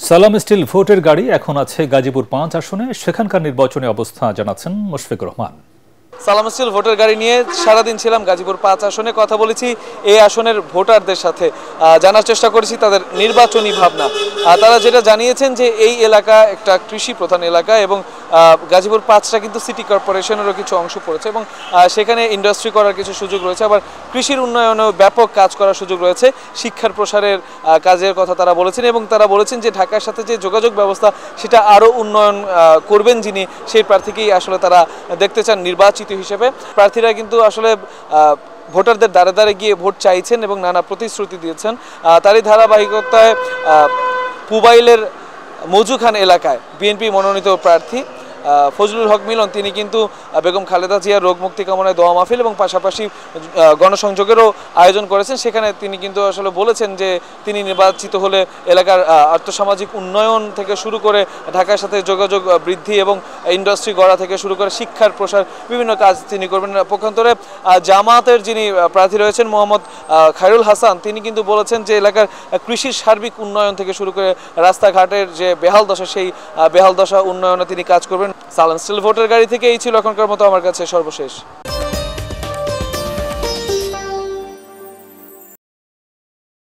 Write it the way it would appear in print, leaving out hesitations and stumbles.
সালাম স্টিল ভোটের গাড়ি এখন আছে গাজীপুর-৫ আসনে। সেখানকার নির্বাচনী অবস্থা জানাচ্ছেন মুশফিকুর রহমান। সালাম স্টিল ভোটের গাড়ি নিয়ে সারাদিন ছিলাম গাজীপুর-৫ আসনে। কথা বলেছি এই আসনের ভোটারদের সাথে, জানার চেষ্টা করেছি তাদের নির্বাচনী ভাবনা। তারা যেটা জানিয়েছেন যে এই এলাকা একটা কৃষি প্রধান এলাকা এবং গাজীপুর-৫টা কিন্তু সিটি কর্পোরেশনেরও কিছু অংশ পড়েছে এবং সেখানে ইন্ডাস্ট্রি করার কিছু সুযোগ রয়েছে, আবার কৃষির উন্নয়নেও ব্যাপক কাজ করার সুযোগ রয়েছে। শিক্ষার প্রসারের কাজের কথা তারা বলেছেন এবং তারা বলেছেন যে ঢাকার সাথে যে যোগাযোগ ব্যবস্থা সেটা আরও উন্নয়ন করবেন যিনি, সেই প্রার্থীকেই আসলে তারা দেখতে চান নির্বাচিত হিসেবে। প্রার্থীরা কিন্তু আসলে ভোটারদের দ্বারে দ্বারে গিয়ে ভোট চাইছেন এবং নানা প্রতিশ্রুতি দিয়েছেন। তারই ধারাবাহিকতায় পুবাইলের মজুখান এলাকায় বিএনপি মনোনীত প্রার্থী ফজলুল হক মিলন তিনি কিন্তু বেগম খালেদা জিয়ার রোগ মুক্তি কামনায় দোয়া মাহফিল এবং পাশাপাশি গণসংযোগেরও আয়োজন করেছেন। সেখানে তিনি কিন্তু আসলে বলেছেন যে তিনি নির্বাচিত হলে এলাকার আর্থসামাজিক উন্নয়ন থেকে শুরু করে ঢাকার সাথে যোগাযোগ বৃদ্ধি এবং ইন্ডাস্ট্রি গড়া থেকে শুরু করে শিক্ষার প্রসার বিভিন্ন কাজ তিনি করবেন। পক্ষান্তরে জামায়াতের যিনি প্রার্থী রয়েছেন মোহাম্মদ খায়রুল হাসান তিনি কিন্তু বলেছেন যে এলাকার কৃষির সার্বিক উন্নয়ন থেকে শুরু করে রাস্তাঘাটের যে বেহাল দশা সেই বেহাল দশা উন্নয়নে তিনি কাজ করবেন। সালাম স্টিল ভোটের গাড়ি থেকে এই ছিল এখনকার মতো আমার কাছে সর্বশেষ।